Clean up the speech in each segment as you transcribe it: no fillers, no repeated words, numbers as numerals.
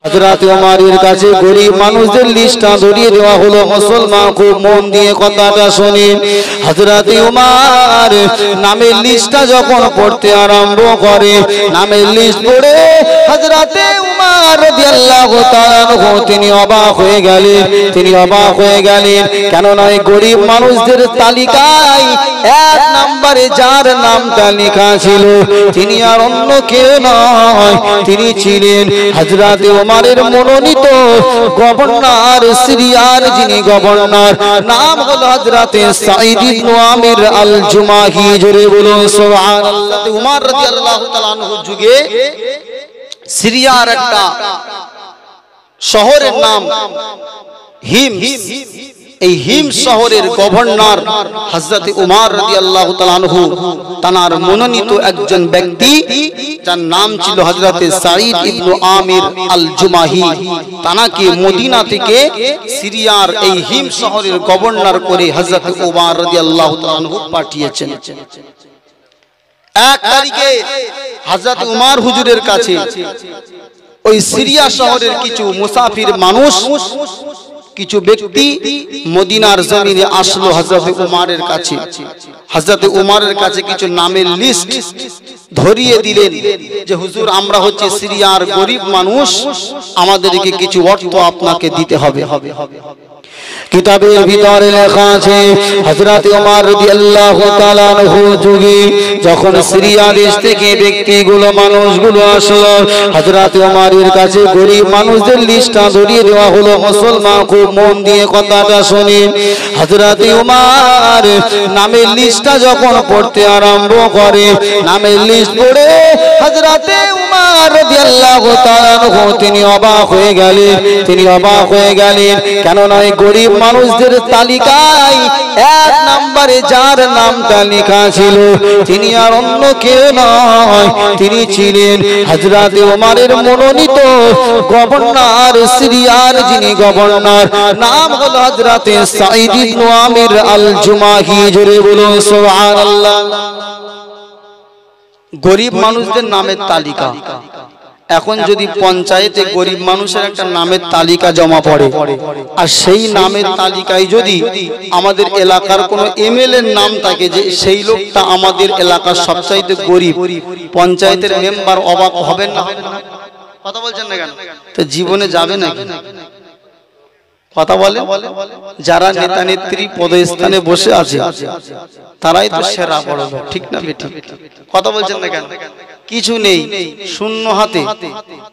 হযরত ওমরের কাছে গরিব মানুষদের লিস্টটা ধরিয়ে দেওয়া হলো। মুসলমান খুব মন দিয়ে কথাটা শুনেন। হযরত ওমর নামের লিস্টটা যখন পড়তে আরম্ভ করে, নামের লিস্ট পড়ে হযরত ওমর রাদিয়াল্লাহু তাআলা আনহু তিনি অবাক হয়ে গেলেন। কেন নয়, গরিব মানুষদের তালিকায় এক নম্বরে যার নামটা লেখা ছিল তিনি আর অন্য কেউ নয়, তিনি ছিলেন হযরত ওমরের মনোনীত গভর্নর, সিরিয়ার যিনি গভর্নর, নাম হলো হযরত সাঈদ ইবনে আমির আল জুমাহি। জোরে বলুন সুবহানাল্লাহ। ওমর রাদিয়াল্লাহু তাআলা আনহু যুগে সিরিয়ার একটা শহরের নাম হিম, এই হিম শহরের গভর্নর হযরত ওমর রাদিয়াল্লাহু তাআলা আনহু তার মনোনীত একজন ব্যক্তি যার নাম ছিল হযরত সাঈদ ইবনে আমির আল জুমাহি, তাকে মদিনা থেকে সিরিয়ার এই হিম শহরের গভর্নর করে হযরত ওমর রাদিয়াল্লাহু তাআলা আনহু পাঠিয়েছেন। এক তারিখে হযরত ওমর হুজুরের কাছে ওই সিরিয়া শহরের কিছু মুসাফির মানুষ, কিছু ব্যক্তি মদিনার জমিনে আসলো হযরত ওমরের কাছে। হযরত ওমরের কাছে কিছু নামের লিস্ট ধরিয়ে দিলেন যে হুজুর, আমরা হচ্ছে সিরিয়ার গরিব মানুষ, আমাদেরকে কিছু অর্থ আপনাকে দিতে হবে। কিতাবের ভিতরে লেখা আছে হযরত ওমর রাদিয়াল্লাহু তাআলা আনহু যুগে যখন সিরিয়া দেশ থেকে ব্যক্তিগুলো মানুষগুলো আসলো, হযরত ওমরের কাছে গরিব মানুষদের লিস্টটা ধরিয়ে দেওয়া হলো। মুসলমান খুব মন দিয়ে কথাটা শুনেন। হযরত ওমর নামের লিস্টটা যখন পড়তে আরম্ভ করে, নামের লিস্ট পড়ে হযরত ওমর রাদিয়াল্লাহু তাআলা আনহু তিনি অবাক হয়ে গেলেন। কেন নয়, গরিব মানুষদের তালিকায় এক নম্বরে যার নামটা লেখা ছিল তিনি আর অন্য কেউ নয়, তিনি ছিলেন হযরত ওমরের মনোনীত গভর্নর, সিরিয়ার যিনি গভর্নর, নাম হলো হযরত সাঈদ ইবনে আমির আল জুমাহি। জোরে বলুন সুবহানাল্লাহ। গরিব মানুষদের নামের তালিকা, এখন যদি পঞ্চায়েতে গরিব মানুষের একটা নামের তালিকা জমা পড়ে, আর সেই নামের তালিকায় যদি আমাদের এলাকার কোনো এমএলএ এর নাম থাকে যে সেই লোকটা আমাদের এলাকার সবচাইতে গরিব, পঞ্চায়েতের মেম্বার অবাক হবেন না? কথা বলছেন না কেন? তো জীবনে যাবে নাকি? কথা বলে যারা নেতা নেত্রী পদস্থানে বসে আছে তারাই তো সেরা বড় লোক, ঠিক না বেটি? কথা বলছেন না কেন? কিছু নেই, শূন্য হাতে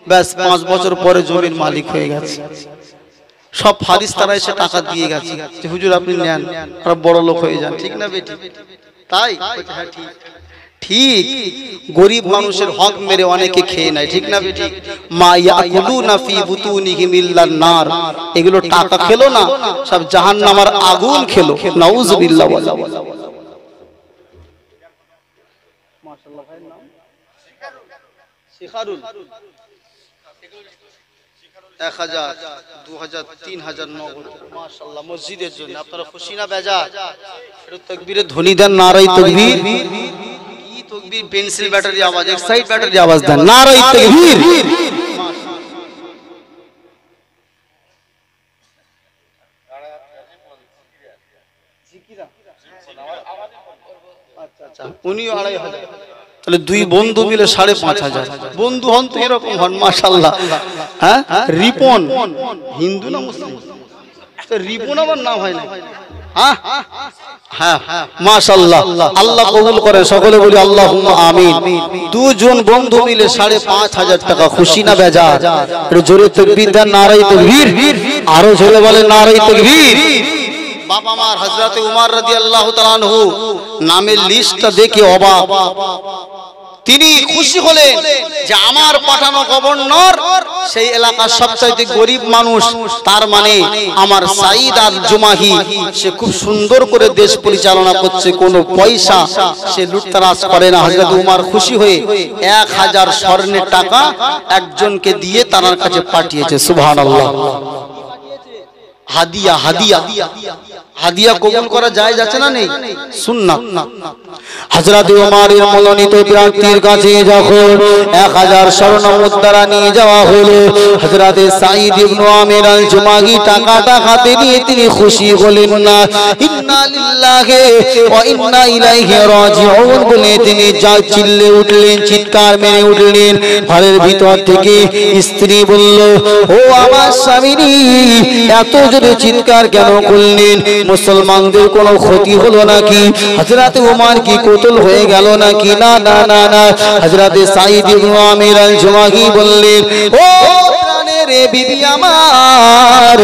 ব্যাস 5 বছর পরে জমির মালিক হয়ে গেছে। সব ফারিস্তারা এসে টাকা দিয়ে গেছে যে হুজুর আপনি নেন আর বড় লোক হয়ে যান, ঠিক না বেটি? তাই ঠিক গরিব মানুষের হক মেরে অনেকে খেয়ে নেয়, ঠিক না বেটি? মা ইয়াকুলুনা ফি বুতুনিহিম ইল্লান নার, এগুলো টাকা খেলো না, সব জাহান্নামের আগুন খেলো। নাউযুবিল্লাহ। মাশাআল্লাহ ভাইয়ের নাম শিখারুল। 1000 2000 3000 নগদ মাশাআল্লাহ মসজিদের জন্য। আপনারা খুশি না বেজার? একটু তাকবীরে ধ্বনি দেন, নারায়ে তাকবীর। কি তাকবীর? পেন্সিল ব্যাটারি আওয়াজ, এক্সাইট ব্যাটারি আওয়াজ দেন, নারায়ে তাকবীর। আচ্ছা, উনিও 2500। তাহলে দুই বন্ধু মিলে 5500। বন্ধু হন তো এরকম হন, মাশাআল্লাহ। হ্যাঁ, রিপন হিন্দু না মুসলিম? তো রিপন আমার নাম হয় না? হ্যাঁ হ্যাঁ মাশাআল্লাহ, আল্লাহ কবুল করে, সকলে বলি আল্লাহুম্মা আমিন। দুজন বন্ধু মিলে 5500 টাকা, খুশি না বেজার? একটু জোরে তাকবীর দেন, নারায়ে তাকবীর। আরো জোরে বলেন নারায়ে তাকবীর। বাবা আমার হযরত ওমর রাদিয়াল্লাহু তাআলা আনহু নামের লিস্টটা দেখে অবাক, তিনি খুশি হলেন যে আমার পাঠানো গভর্নর সেই এলাকার সবচাইতে গরিব মানুষ, তার মানে আমার সাঈদ আল জুমাহি, সে খুব সুন্দর করে দেশ পরিচালনা করছে, কোনো পয়সা সে লুটতরাজ করে না। হযরত ওমর খুশি হয়ে 1000 স্বর্ণের টাকা একজনকে দিয়ে তার কাছে পাঠিয়েছে। সুবহানাল্লাহ। হাদিয়া হাদিয়া হাদিয়া কবুল করা যায় যাচ্ছে না নেই সুন্নাত। হযরত ওমরের মনোনীত প্রার্থীর কাছে যখন 1000 স্বর্ণ মুদ্রা নিয়ে যাওয়া হলো, হযরত সাঈদ ইবনে আমির আল জুমাহি টাকাটা হাতে নিয়ে তিনি খুশি হলেন না। ইন্না লিল্লাহি ওয়া ইন্না ইলাইহি রাজিউন বলে তিনি যা চিল্লে উঠলেন, চিৎকার মেরে উঠলেন। ঘরের ভিতর থেকে স্ত্রী বলল, ও আমার স্বামী, এত জোরে চিৎকার কেন করলেন? মুসলমানদের কোনো ক্ষতি হলো নাকি? হযরত ওমর কি কতল হয়ে গেল নাকি? না না না না। হযরত সাঈদ ইবনে আমির আল জুমাহি বললেন, ও প্রাণের বিবি আমার,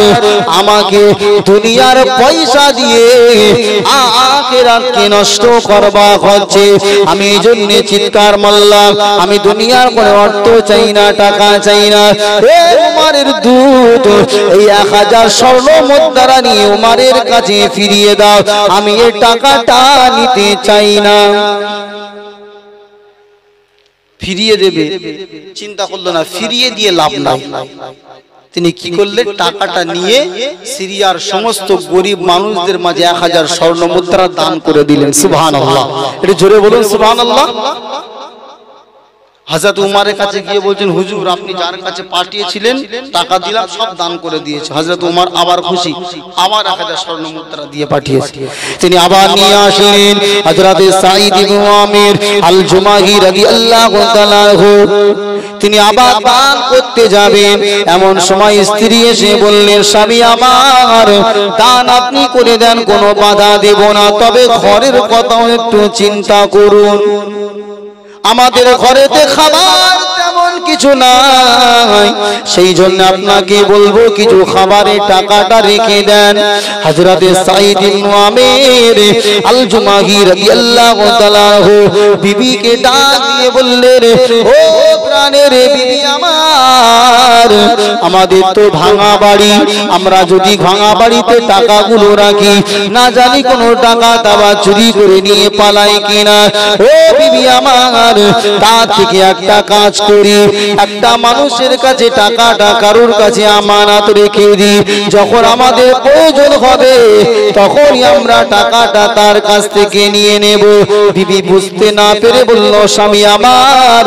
আমাকে দুনিয়ার পয়সা দিয়ে আখিরাতকে নষ্ট করবা হচ্ছে, আমি এই জন্য চিৎকার মারলাম। আমি দুনিয়ার কোনো অর্থ চাই না, টাকা চাই না। এ ওমরের দূত, এই 1000 স্বর্ণ মুদ্রা নিয়ে ওমরের কাছে ফিরিয়ে দাও, আমি এই টাকাটা নিতে চাই না। ফিরিয়ে দেবে চিন্তা করলো না, ফিরিয়ে দিয়ে লাভ নাই। তিনি কি করলেন? টাকাটা নিয়ে সিরিয়ার সমস্ত গরিব মানুষদের মাঝে 1000 স্বর্ণ মুদ্রা দান করে দিলেন। সুবহানাল্লাহ, এটা জোরে বলুন সুবহানাল্লাহ। হযরত উমরের কাছে গিয়ে বলছেন, হুজুর আপনি যার কাছে পাঠিয়েছিলেন টাকা দিলাম, সব দান করে দিয়েছে। হযরত উমর আবার খুশি, আবার 1000 স্বর্ণ মুদ্রা দিয়ে পাঠিয়েছে। তিনি আবার নিয়ে আসলেন। হযরত সাঈদ ইবনে আমির আল জুমাহি রাদিয়াল্লাহু তাআলা আনহু তিনি আবার দান করতে যাবেন, এমন সময় স্ত্রী এসে বললেন, স্বামী আমার, দান আপনি করে দেন, কোনো বাধা দেব না, তবে ঘরের কথাও একটু চিন্তা করুন। আমাদের ঘরেতে খাবার তেমন কিছু নাই, সেই জন্য আপনাকে বলবো কিছু খাবারের টাকাটা রেখে দেন। হযরত সাঈদ ইবনে আমির আল জুমাহি রাদিয়াল্লাহু তাআলা বিবিকে ডাক দিয়ে বললেন, ও প্রাণের বিবি আমার, আমাদের তো ভাঙা বাড়ি, আমরা যদি ভাঙা বাড়িতে টাকাগুলো রাখি, না জানি কোনো টাকা তাবা চুরি করে নিয়ে পালায় কিনা। ও বিবি আমার, তার থেকে একটা কাজ করি, একটা মানুষের কাছে টাকাটা কারোর কাছে আমানত রেখে দিই, যখন আমাদের প্রয়োজন হবে তখনই আমরা টাকাটা তার কাছ থেকে নিয়ে নেব। বিবি বুঝতে না পেরে বলল, স্বামী আমার,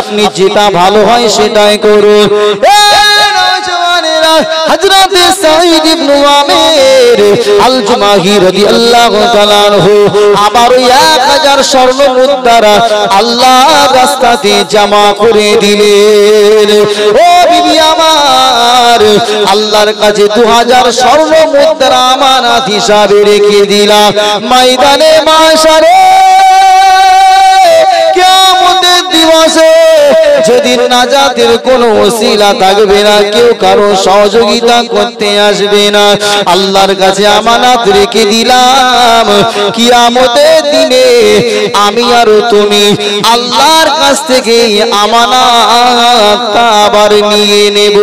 আপনি যেটা ভালো হয় সেটাই করুন। হযরত সাঈদ ইবনে আমির আল জুমাহি রাদিয়াল্লাহু তাআলা আনহু আবার 1000 স্বর্ণ মুদ্রা আল্লাহর রাস্তাতে জমা করে দিলেন। ও বিবি আমার, আল্লাহর কাছে 2000 স্বর্ণ মুদ্রা আমানত হিসাবে রেখে দিলাম। ময়দানে মাশারে কিয়ামতের দিবসে যেদিন নাজাতের কোনো ওসিলা থাকবে না, কেউ কারো সহযোগিতা করতে আসবে না, আল্লাহর কাছে আমানত রেখে দিলাম। কিয়ামতের দিনে আমি আর তুমি আল্লাহর কাছ থেকে আমানতটা আবার নিয়ে নেব।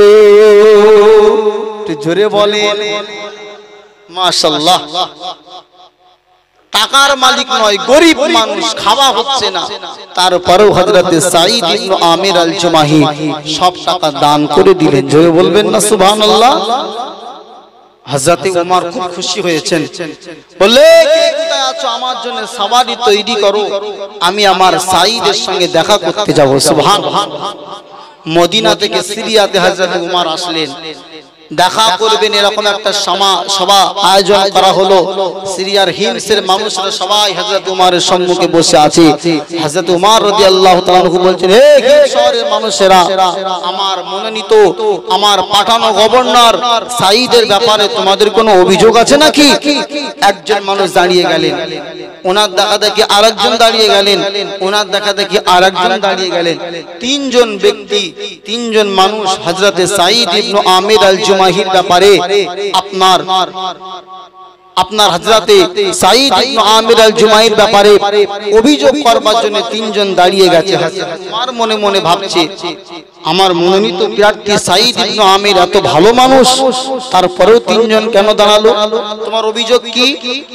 জোরে বলেন মাশাআল্লাহ। টাকার মালিক নয়, গরিব মানুষ, খাওয়া হচ্ছে না, তারপরেও হযরত সাঈদ ইবনে আমির আল জুমাহি সব টাকা দান করে দিলেন। জোরে বলবেন না সুবহানাল্লাহ। হযরত ওমর খুব খুশি হয়েছেন, বললে কে কোথায় আছো, আমার জন্য সাওয়ারি তৈরি করো, আমি আমার সাঈদের সঙ্গে দেখা করতে যাব। সুবহানাল্লাহ। মদিনা থেকে সিরিয়াতে হযরত ওমর আসলেন, দেখা করবেন, এরকম একটা সভা আয়োজন করা হলো। সিরিয়ার হিমসের মানুষরা সবাই হযরত উমরের সম্মুখে বসে আছে। হযরত উমর রাদিয়াল্লাহু তাআলা আনহু বলছেন, হে হিমস শহরের মানুষেরা, আমার মনোনীত, আমার পাঠানো গভর্নর সাঈদের ব্যাপারে তোমাদের কোনো অভিযোগ আছে নাকি? একজন মানুষ দাঁড়িয়ে গেলেন, ওনার দেখা দেখি আরেকজন দাঁড়িয়ে গেলেন, ওনার দেখা দেখি আরেকজন দাঁড়িয়ে গেলেন। তিনজন ব্যক্তি, তিনজন মানুষ হযরত সাঈদ ইবনে আমির আল জুমাহির ব্যাপারে আপনার হযরত সাঈদ ইবনে আমির আল জুমাহির ব্যাপারে অভিযোগ করবার জন্য তিনজন দাঁড়িয়ে গেছে। আমার মনে মনে ভাবছে, আমার মনোনীত প্রার্থী সাঈদ ইবনে আমির এত ভালো মানুষ, তারপরেও তিনজন কেন দাঁড়ালো? তোমার অভিযোগ কি?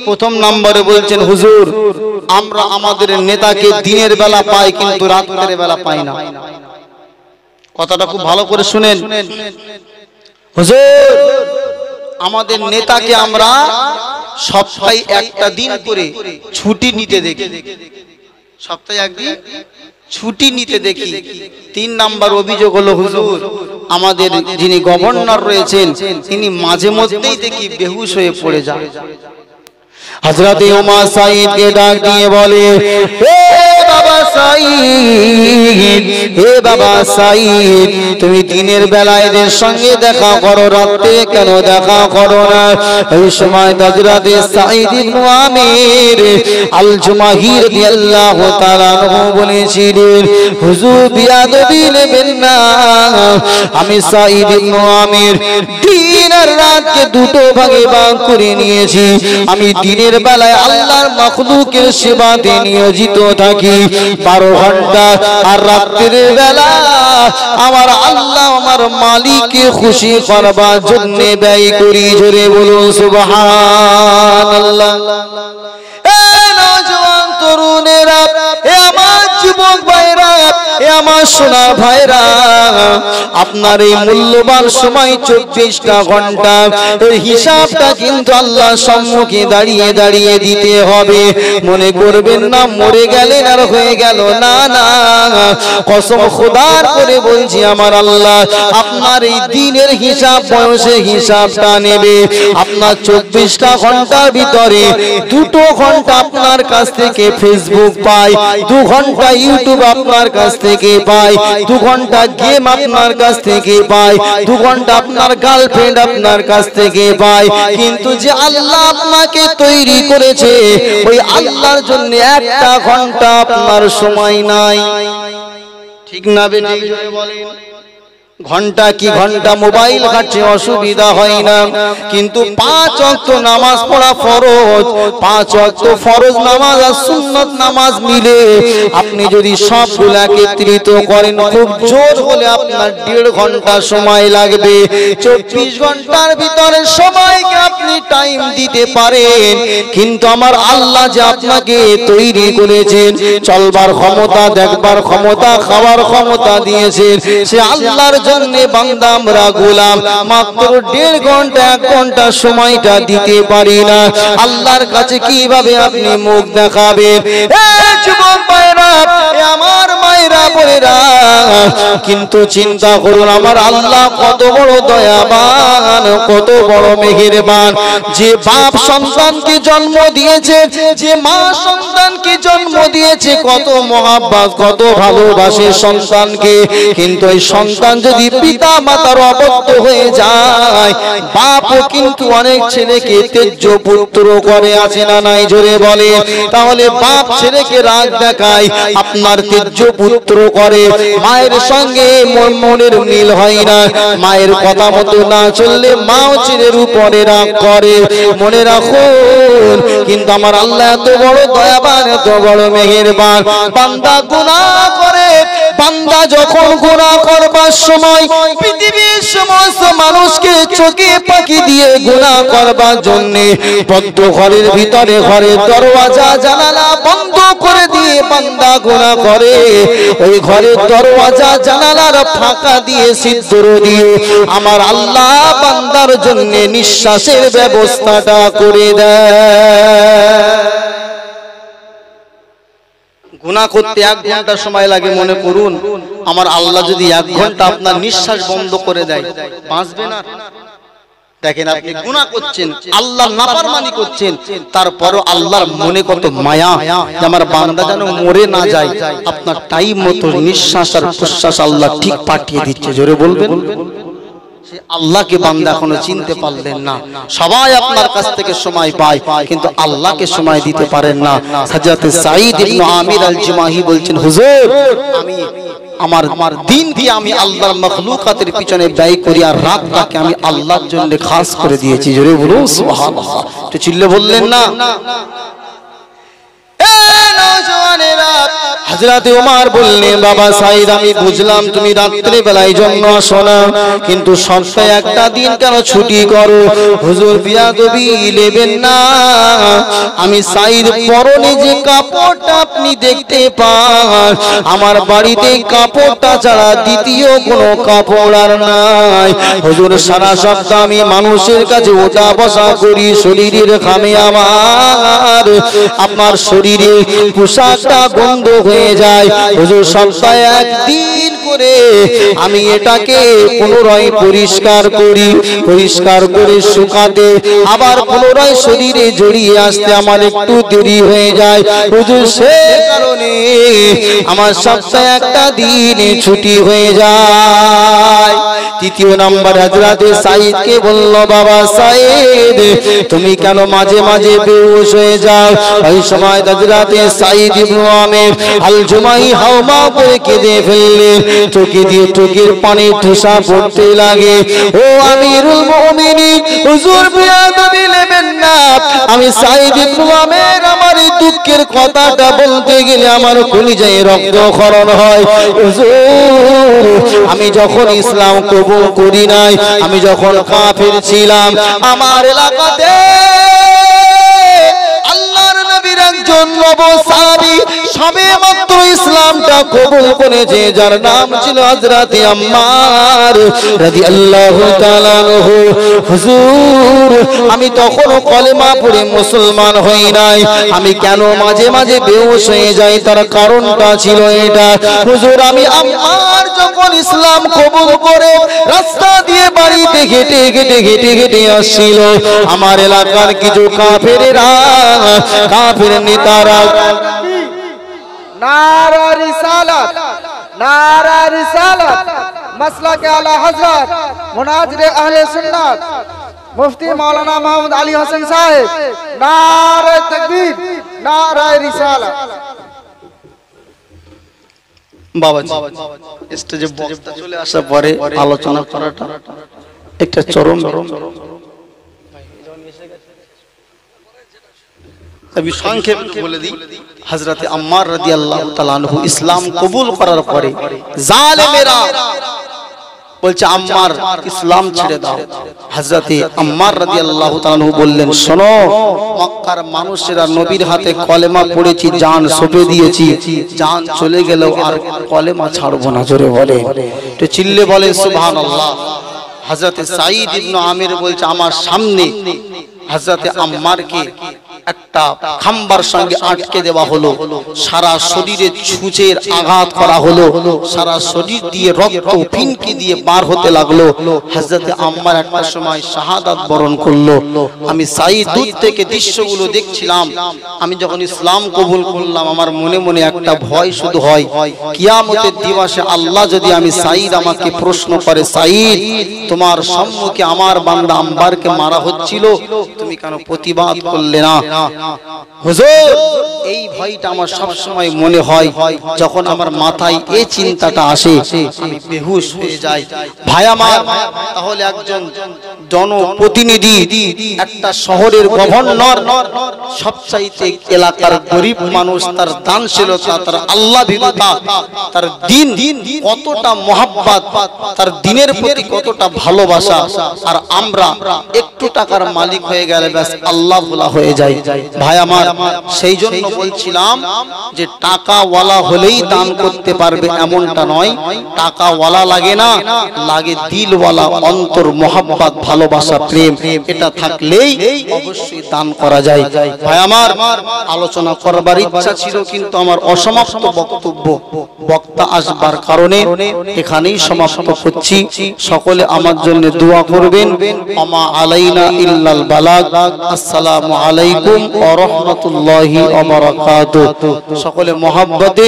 প্রথম নম্বরে বলছেন, হুজুর আমরা আমাদের নেতাকে দিনের বেলা পাই কিন্তু রাতের বেলা পাই না। কথাটা খুব ভালো করে শুনেন। হুজুর আমাদের নেতাকে আমরা সপ্তাহে একটা দিন করে ছুটি নিতে দেখি, সপ্তাহে একদিন ছুটি নিতে দেখি। 3 নাম্বার অভিযোগ হলো হুজুর আমাদের যিনি গভর্নর রয়েছেন তিনি মাঝে মধ্যেই দেখি বেহুশ হয়ে পড়ে যান। হযরতে উমর সাঈদকে ডাক দিয়ে বলে, হে বাবা সাঈদ, হে বাবা সাঈদ, তুমি দিনের বেলায় এদের সঙ্গে দেখা করো, রাতে কেন দেখা করো না? এই সময় হযরতে সাঈদ ইবনে আমির আল জুমাহি রাদিয়াল্লাহু তাআলা আনহু বলেছিলেন, হুজুর বিয়াদবি নেবেন না, আমি সাঈদ ইবনে আমির দিন আর রাতকে দুটো ভাগে ভাগ করে নিয়েছি। আমি দিনের বেলায় আল্লাহর মাখলুকের সেবাতে নিয়োজিত থাকি 12 ঘন্টা, আর রাতের বেলা আমার আল্লাহ আমার মালিককে খুশি করবার জন্য ব্যয় করি। জোরে বলুন সুবহানাল্লাহ। এই নওজওয়ান তরুণেরা, এ আমার যুবক ভাইরা, এ আমার সোনা ভাইরা, আপনার এই মূল্যবান সময় 24টা ঘন্টা এর হিসাবটা কিন্তু আল্লাহর সম্মুখে দাঁড়িয়ে দাঁড়িয়ে দিতে হবে। মনে করবেন না মরে গেলেন আর হয়ে গেল, না না, কসম খোদার করে বলছি আমার আল্লাহ আপনার এই দিনের হিসাব বয়সে হিসাবটা নেবে। আপনার 24টা ঘন্টার ভিতরে 2 ঘন্টা আপনার কাছ থেকে ফেসবুক পায়, 2 ঘন্টা ইউটিউব আপনার কাছ থেকে পায়, 2 ঘন্টা গেম আপনার কাছ থেকে পায়, 2 ঘন্টা আপনার গার্লফ্রেন্ড আপনার কাছ থেকে পায়। কিন্তু যে আল্লাহ আপনাকে তৈরি করেছে ওই আল্লাহর জন্য 1টা ঘন্টা আপনার সময় নাই। ঠিক না বেঠিক জোরে বলেন? ঘন্টা কি ঘন্টা মোবাইল ঘাটছে অসুবিধা হয় না, কিন্তু 5 ওয়াক্ত নামাজ পড়া ফরজ, 5 ওয়াক্ত ফরজ নামাজ আর সুন্নাত নামাজ মিলে আপনি যদি সবগুলো একত্রিত করেন খুব জোর হলে আপনার 1.5 ঘন্টা সময় লাগবে। 24 ঘন্টার ভিতরে সময়কে আপনি টাইম দিতে পারেন, কিন্তু আমার আল্লাহ যে আপনাকে তৈরি করেছেন, চলবার ক্ষমতা, দেখবার ক্ষমতা, খাওয়ার ক্ষমতা দিয়েছেন, সে আল্লাহর বান্দা আমরা গোলাম, মাত্র 1.5 ঘন্টা 1 ঘন্টা সময়টা দিতে পারি না। আল্লাহর কাছে কিভাবে আপনি মুখ দেখাবেন? যুবক ভাইরা, আমার মায়েরা বোনেরা, কিন্তু চিন্তা করুন আমার আল্লাহ কত বড় দয়াবান, কত বড় মেহেরবান। যে বাপ সন্তানকে জন্ম দিয়েছে, যে মা সন্তানকে জন্ম দিয়েছে, কত মহাব্বত, কত ভালোবাসে সন্তানকে, কিন্তু এই সন্তান যদি পিতা মাতার অবদ্ধ হয়ে যায়, বাপও কিন্তু অনেক ছেলেকে তেজ্য পুত্র করে, আছে না নাই? জোরে বলে। তাহলে বাপ ছেলেকে রাগ দেখায়, আপনার তেজ্য পুত্র করে, মায়ের সঙ্গে মনের মিল হয় না, মায়ের কথা মতো না চললে মাও ছেলের উপরে রাগ করে। মনে রাখুন, কিন্তু আমার আল্লাহ এত বড় দয়াবান, এত বড় মেহেরবান। বান্দা গুনাহ করে, বান্দা যখন গুনাহ করবার সময় পৃথিবীর সমস্ত মানুষকে চোখে পাকি দিয়ে গুনাহ করবার জন্য বদ্ধ ঘরের ভিতরে ঘরের দরওয়াজা জানালা বন্ধ করে দিয়ে বান্দা গুনাহ করে, ওই ঘরের দরওয়াজা জানালার ফাঁকা দিয়ে ছিদ্র দিয়ে আমার আল্লাহ বান্দার জন্য নিঃশ্বাসের ব্যবস্থাটা করে দেয়। গুনাহ করতে 1 ঘন্টা সময় লাগে, মনে করুন আমার আল্লাহ যদি 1 ঘন্টা আপনার নিঃশ্বাস বন্ধ করে দেয়, বাঁচবে না? দেখেন আপনি গুনাহ করছেন, আল্লাহর নাফরমানি করছেন, তারপরও আল্লাহর মনে কত মায়া যে আমার বান্দা যেন মরে না যায়। আপনার টাইম মতো নিঃশ্বাস আর প্রশ্বাস আল্লাহ ঠিক পাঠিয়ে দিচ্ছে। জোরে বলবেন। আল্লাহকে বান্দা এখনো চিনতে পারলেন না। সবাই আপনার কাছ থেকে সময় পায়, কিন্তু আল্লাহকে সময় দিতে পারেন না। হযরত সাঈদ ইবনে আমির আল জুমাহি বলছেন, হুজুর আমি আমার দিন দিয়ে আমি আল্লাহর মাখলুকাতের পিছনে ব্যয় করি, আর রাতটাকে আমি আল্লাহর জন্য খাস করে দিয়েছি। জোরে বলুন সুবহানাল্লাহ। তো চিল্লে বললেন না? হযরত ওমর বললেন, বাবা সাঈদ আমি বুঝলাম তুমি রাত্রে বেলায় জন্য আসো না, কিন্তু সপ্তাহে একটা দিন কেন ছুটি করো? হুজুর বিয়াদবি নেবেন না, আমি সাঈদ পরনে যে কাপড় কাপড়টা আপনি দেখতে পান, আমার বাড়িতে কাপড়টা ছাড়া দ্বিতীয় কোনো কাপড় আর নাই। হুজুর সারা সপ্তাহ আমি মানুষের কাছে ওঠা বসা করি, শরীরের ঘামে আমার আপনার শরীরে পোশাকটা গন্ধ হয়ে যায়। হুজুর সপ্তাহে একদিন করে আমি এটাকে পুনরায় পরিষ্কার করি, পরিষ্কার করে শুকাতে আবার পুনরায় শরীরে জড়িয়ে আসতে আমার একটু দেরি হয়ে যায়। হুজুর সে কারণে আমার সপ্তাহে একটা দিন ছুটি হয়ে যায়। তৃতীয় নাম্বার হযরতে সাঈদকে বলল, বাবা সাঈদ তুমি কেন মাঝে মাঝে বেহুশ হয়ে যাও? ওই সময় হযরতে সাঈদ ইবনে আমির আল জুমাহি হাওমা করে কেঁদে ফেললেন, চোখে দিয়ে চোখের পানি ঠোসা পড়তে লাগে। ও আমিরুল মুমিনিন, হুজুর বেয়াদবি নেবেন না, আমি সাঈদ ইবনে আমির আমার এই দুঃখের কথাটা বলতে গেলে আমার কলিজায় রক্তক্ষরণ হয়। হুজুর আমি যখন ইসলাম কবুল করি নাই, আমি যখন কাফের ছিলাম, আমার এলাকাতে আল্লাহর নবীর একজন নবী সবে মাত্র ইসলামটা কবুল করেছে, যার নাম ছিল হযরতে আম্মার রাদিয়াল্লাহু তাআলা আনহু। হুজুর আমি তখনও কলেমা পড়ে মুসলমান হই নাই, আমি কেন মাঝে মাঝে বেহুশ হয়ে যাই তার কারণটা ছিল এটা। হুজুর আমি আম্মার যখন ইসলাম কবুল করে রাস্তা দিয়ে বাড়িতে হেঁটে হেঁটে হেঁটে হেঁটে আসছিল, আমার এলাকার কিছু কাফেরেরা, কাফের নেতারা नारा रिसालत, नारा रिसालत, मसलक आला हजरत मुनाजिर अहले सुन्नत मुफ्ती मौलाना मोहम्मद अली हसन साहिब, नारा तकबीर, नारा रिसालत। বাবাজি স্টেজে বক্তা চলে আসার পরে আলোচনা করাটা একটা চরম। আমি সংক্ষেপে বলে দিই, হযরতে আম্মার রাদিয়াল্লাহু তাআলা আনহু ইসলাম কবুল করার পরে জালেমেরা বলছে আম্মার ইসলাম ছেড়ে দাও। হযরতে আম্মার রাদিয়াল্লাহু তাআলা আনহু বললেন, শোনো মক্কার মানুষেরা নবীর হাতে কলেমা পড়েছি, জান সঁপে দিয়েছি, জান চলে গেলেও আর কলেমা ছাড়বো না। জোরে বলে, একটু চিল্লে বলে সুবহানাল্লাহ। হযরতে সাঈদ ইবনে আমির বলছে আমার সামনে হযরতে আম্মারকে একটা খাম্বার সঙ্গে আটকে দেওয়া হলো, সারা শরীরে ছুঁচের আঘাত করা হলো, সারা শরীর দিয়ে রক্ত ফিনকি দিয়ে বার হতে লাগলো। হযরতে আম্মার একটা সময় শাহাদাত বরণ করলো। আমি সাঈদ দূর থেকে দৃশ্যগুলো দেখছিলাম। আমি যখন ইসলাম কবুল করলাম, আমার মনে মনে একটা ভয় শুধু হয়, কিয়ামতের দিবসে আল্লাহ যদি আমি সাঈদ আমাকে প্রশ্ন করে, সাঈদ তোমার সম্মুখে আমার বান্দা আম্বারকে মারা হচ্ছিল, তুমি কেন প্রতিবাদ করলে না? হুজুর এই ভয়টা আমার সব সময় মনে হয়, যখন আমার মাথায় এই চিন্তাটা আসে আমি বেহুশ হয়ে যাই। ভাই আমার, তাহলে একজন জনপ্রতিনিধি, একটা শহরের গভর্নর, সবচাইতে এলাকার গরিব মানুষ, তার দানশীলতা, তার আল্লাহ ভীরুতা, তার দিন কতটা মহাব্বত, তার দিনের প্রতি কতটা ভালোবাসা, আর আমরা একটু টাকার মালিক হয়ে গেলে ব্যাস আল্লাহ ভোলা হয়ে যায়। ভাই আমার, সেই জন্য বলছিলাম যে টাকাওয়ালা হলেই দান করতে পারবে এমনটা নয়, টাকাওয়ালা লাগে না, লাগে দিলওয়ালা, অন্তর মহাব্বত, ভালোবাসা, প্রেম, এটা থাকলেই অবশ্যই দান করা যায়। ভাই আমার, আলোচনা করবার ইচ্ছা ছিল কিন্তু আমার অসমাপ্ত বক্তব্য, বক্তা আসবার কারণে এখানেই সমাপ্ত করছি। সকলে আমার জন্য দোয়া করবেন। আমা আলাইনা ইল্লাল বালাগ। আসসালামু আলাইকুম ওয়া রাহমাতুল্লাহি ওয়া বারাকাতুহু। সকলে মহব্বতে